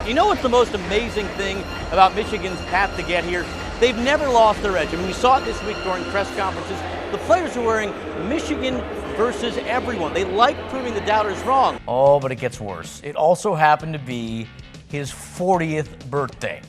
You know what's the most amazing thing about Michigan's path to get here? They've never lost their edge. I mean, we saw it this week during press conferences. The players are wearing Michigan versus everyone. They like proving the doubters wrong. Oh, but it gets worse. It also happened to be his 40th birthday.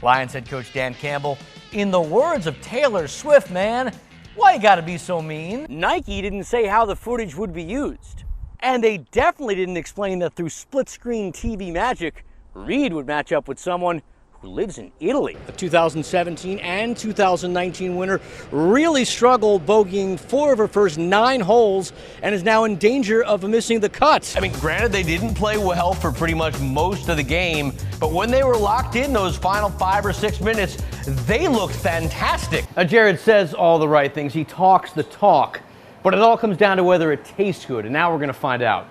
Lions head coach Dan Campbell, in the words of Taylor Swift, man, why you gotta be so mean? Nike didn't say how the footage would be used. And they definitely didn't explain that through split-screen TV magic, Reed would match up with someone who lives in Italy. The 2017 and 2019 winner really struggled bogeying 4 of her first 9 holes and is now in danger of missing the cut. I mean, granted, they didn't play well for pretty much most of the game, but when they were locked in those final 5 or 6 minutes, they looked fantastic. Jared says all the right things. He talks the talk, but it all comes down to whether it tastes good, and now we're going to find out.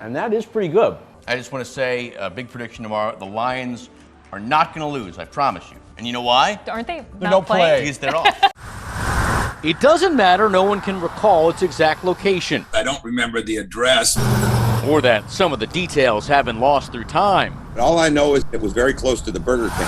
And that is pretty good. I just want to say a big prediction tomorrow. The Lions are not going to lose, I promise you. And you know why? Aren't they They're not playing? Because they're off. It doesn't matter. No one can recall its exact location. I don't remember the address. Or that some of the details have been lost through time. All I know is it was very close to the Burger King.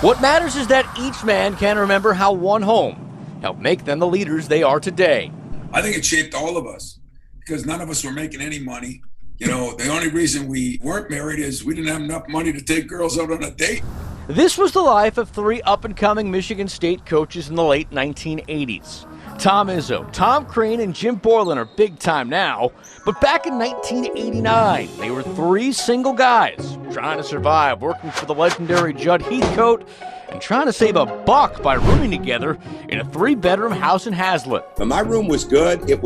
What matters is that each man can remember how one home helped make them the leaders they are today. I think it shaped all of us because none of us were making any money. You know, the only reason we weren't married is we didn't have enough money to take girls out on a date. This was the life of 3 up-and-coming Michigan State coaches in the late 1980s. Tom Izzo, Tom Crean, and Jim Boylan are big time now, but back in 1989, they were 3 single guys trying to survive, working for the legendary Judd Heathcote, and trying to save a buck by rooming together in a 3-bedroom house in Hazlitt. But my room was good. It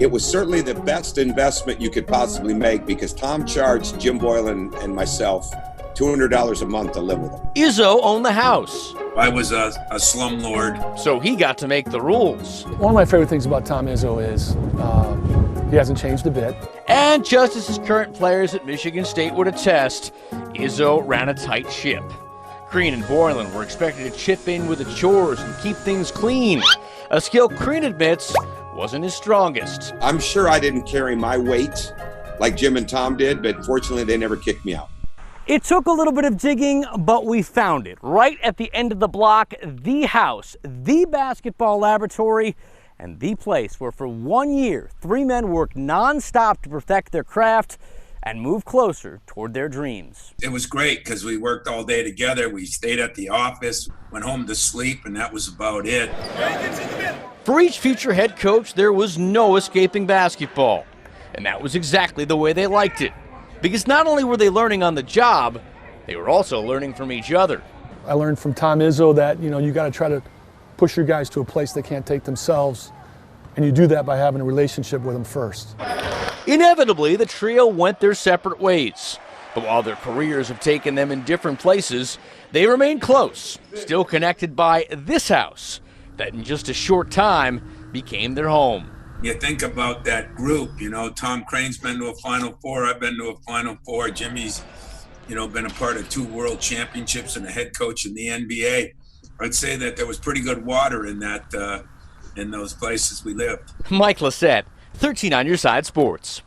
was certainly the best investment you could possibly make because Tom charged Jim Boylan and myself $200 a month to live with him. Izzo owned the house, I was a slumlord. so he got to make the rules. One of my favorite things about Tom Izzo is he hasn't changed a bit. And just as his current players at Michigan State would attest, Izzo ran a tight ship. Crean and Boylan were expected to chip in with the chores and keep things clean, a skill Crean admits wasn't his strongest. I'm sure I didn't carry my weight like Jim and Tom did, but fortunately they never kicked me out. It took a little bit of digging, but we found it. Right at the end of the block, the house, the basketball laboratory, and the place where for 1 year, 3 men worked nonstop to perfect their craft and move closer toward their dreams. It was great because we worked all day together. We stayed at the office, went home to sleep, and that was about it. For each future head coach, there was no escaping basketball. And that was exactly the way they liked it. Because not only were they learning on the job, they were also learning from each other. I learned from Tom Izzo that, you got to try to push your guys to a place they can't take themselves. And you do that by having a relationship with them first. Inevitably, the trio went their separate ways. But while their careers have taken them in different places, they remain close, still connected by this house that in just a short time became their home. You think about that group, Tom Crane's been to a Final Four. I've been to a Final Four. Jimmy's, been a part of 2 world championships and a head coach in the NBA. I'd say that there was pretty good water in that, in those places we lived. Mike Lacett, 13 on Your Side Sports.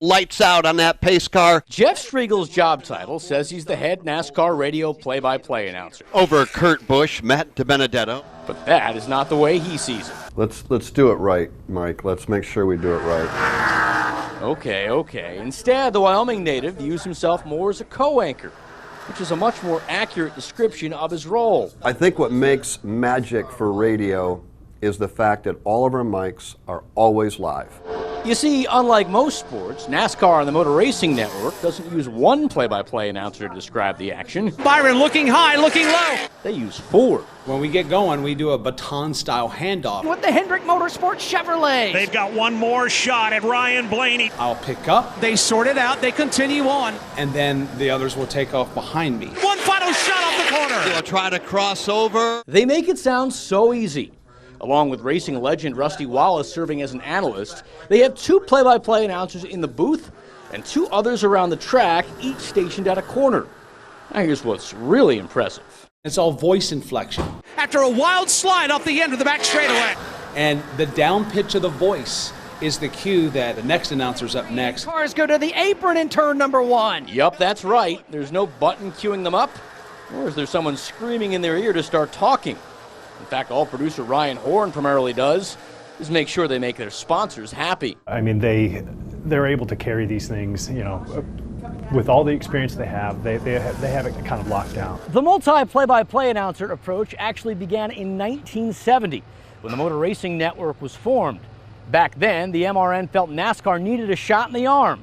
Lights out on that pace car. Jeff Striegel's job title says he's the head NASCAR radio play-by-play announcer. Over Kurt Busch, Matt DiBenedetto. But that is not the way he sees it. Let's do it right, Mike. Let's make sure we do it right. Okay. Instead, the Wyoming native views himself more as a co-anchor, which is a much more accurate description of his role. I think what makes magic for radio is the fact that all of our mics are always live. You see, unlike most sports, NASCAR and the Motor Racing Network doesn't use one play-by-play announcer to describe the action. Byron looking high, looking low. They use 4. When we get going, we do a baton-style handoff. With the Hendrick Motorsports Chevrolet. They've got one more shot at Ryan Blaney. I'll pick up. They sort it out. They continue on. And then the others will take off behind me. One final shot off the corner. They'll try to cross over. They make it sound so easy. Along with racing legend Rusty Wallace serving as an analyst, they have 2 play-by-play announcers in the booth and 2 others around the track, each stationed at a corner. Now here's what's really impressive. It's all voice inflection. After a wild slide off the end of the back straightaway. And the down pitch of the voice is the cue that the next announcer's up next. Cars go to the apron in turn number 1. Yup, that's right. There's no button queuing them up, or is there someone screaming in their ear to start talking? In fact, all producer Ryan Horn primarily does is make sure they make their sponsors happy. I mean, they're able to carry these things, you know, with all the experience they have it kind of locked down. The multi-play-by-play announcer approach actually began in 1970 when the Motor Racing Network was formed. Back then, the MRN felt NASCAR needed a shot in the arm.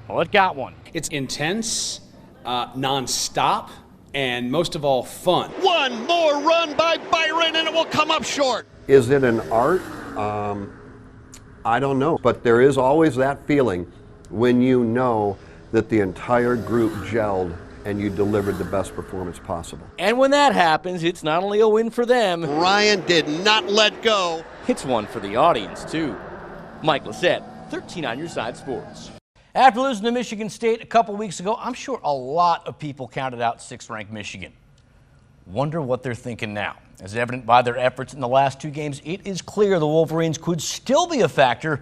Well, it got one. It's intense, non-stop, and most of all, fun. One more run by Byron and it will come up short. Is it an art? I don't know, but there is always that feeling when you know that the entire group gelled and you delivered the best performance possible. And when that happens, it's not only a win for them. Ryan did not let go. It's one for the audience, too. Mike Lacett, 13 on Your Side Sports. After losing to Michigan State a couple weeks ago, I'm sure a lot of people counted out 6th-ranked Michigan. Wonder what they're thinking now. As evident by their efforts in the last 2 games, it is clear the Wolverines could still be a factor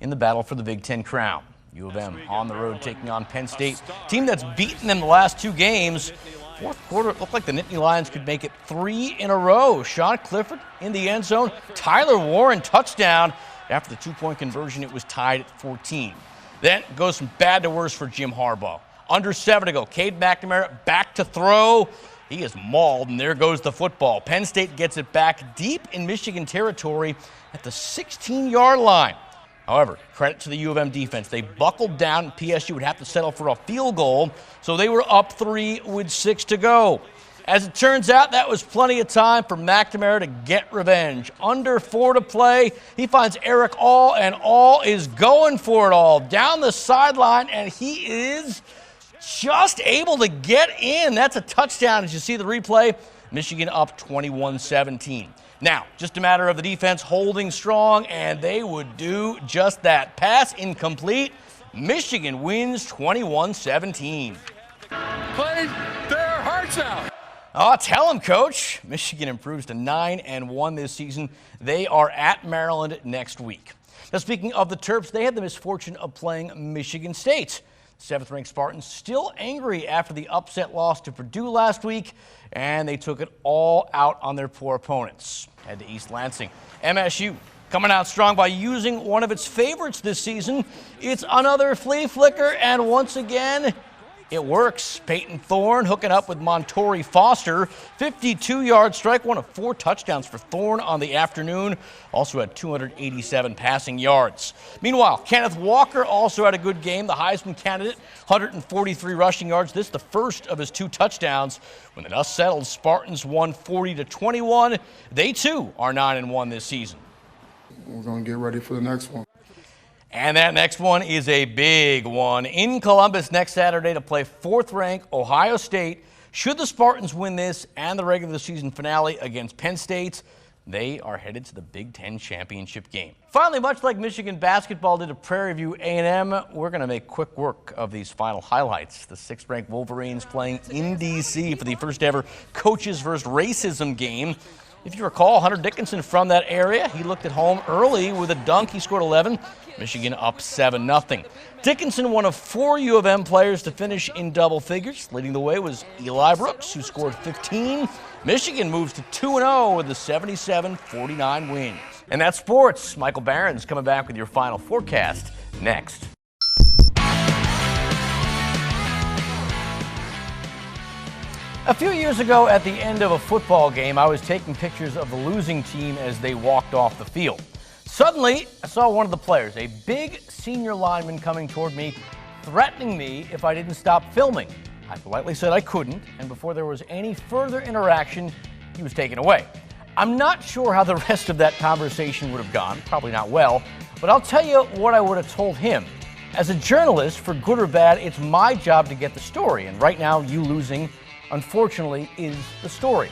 in the battle for the Big Ten crown. U of M on the road taking on Penn State, team that's beaten them the last 2 games. Fourth quarter, it looked like the Nittany Lions could make it 3 in a row. Sean Clifford in the end zone, Tyler Warren touchdown. After the 2-point conversion, it was tied at 14. Then it goes from bad to worse for Jim Harbaugh. Under 7 to go, Cade McNamara back to throw. He is mauled, and there goes the football. Penn State gets it back deep in Michigan territory at the 16-yard line. However, credit to the U of M defense. They buckled down, and PSU would have to settle for a field goal, so they were up 3 with 6 to go. As it turns out, that was plenty of time for McNamara to get revenge. Under 4 to play, he finds Eric All, and All is going for it all. Down the sideline, and he is just able to get in. That's a touchdown as you see the replay. Michigan up 21-17. Now, just a matter of the defense holding strong, and they would do just that. Pass incomplete. Michigan wins 21-17. Played their hearts out. Oh, tell them, Coach. Michigan improves to 9-1 this season. They are at Maryland next week. Now, speaking of the Terps, they had the misfortune of playing Michigan State. 7th-ranked Spartans still angry after the upset loss to Purdue last week, and they took it all out on their poor opponents. Head to East Lansing. MSU coming out strong by using one of its favorites this season. It's another flea flicker, and once again, it works. Peyton Thorne hooking up with Montori Foster. 52-yard strike, one of 4 touchdowns for Thorne on the afternoon. Also had 287 passing yards. Meanwhile, Kenneth Walker also had a good game. The Heisman candidate, 143 rushing yards. This the first of his 2 touchdowns. When the dust settled, Spartans won 40-21. They too are 9-1 this season. We're going to get ready for the next one. And that next one is a big one. In Columbus next Saturday to play 4th-ranked Ohio State. Should the Spartans win this and the regular season finale against Penn State, they are headed to the Big Ten championship game. Finally, much like Michigan basketball did at Prairie View A&M, we're going to make quick work of these final highlights. The 6th-ranked Wolverines playing in D.C. for the first ever Coaches vs. Racism game. If you recall, Hunter Dickinson from that area, he looked at home early with a dunk. He scored 11. Michigan up 7-0. Dickinson, one of 4 U of M players to finish in double figures. Leading the way was Eli Brooks, who scored 15. Michigan moves to 2-0 with a 77-49 win. And that's sports. Michael Barron's coming back with your final forecast next. A few years ago, at the end of a football game, I was taking pictures of the losing team as they walked off the field. Suddenly, I saw one of the players, a big senior lineman, coming toward me, threatening me if I didn't stop filming. I politely said I couldn't, and before there was any further interaction, he was taken away. I'm not sure how the rest of that conversation would have gone, probably not well, but I'll tell you what I would have told him. As a journalist, for good or bad, it's my job to get the story, and right now, you losing, unfortunately, is the story.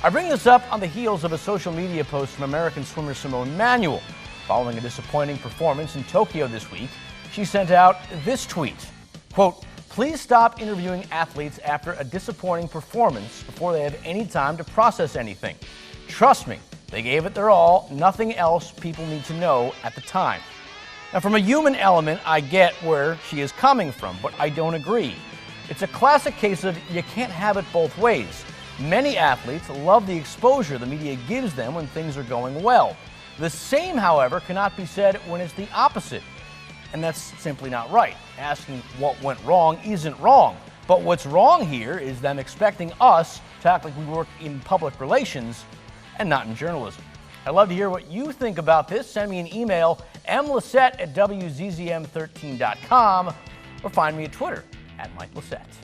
I bring this up on the heels of a social media post from American swimmer Simone Manuel. Following a disappointing performance in Tokyo this week, she sent out this tweet, quote, "Please stop interviewing athletes after a disappointing performance before they have any time to process anything. Trust me, they gave it their all, nothing else people need to know at the time." Now, from a human element, I get where she is coming from, but I don't agree. It's a classic case of you can't have it both ways. Many athletes love the exposure the media gives them when things are going well. The same, however, cannot be said when it's the opposite. And that's simply not right. Asking what went wrong isn't wrong. But what's wrong here is them expecting us to act like we work in public relations and not in journalism. I'd love to hear what you think about this. Send me an email, mlacett@wzzm13.com, or find me at Twitter @MikeLacett.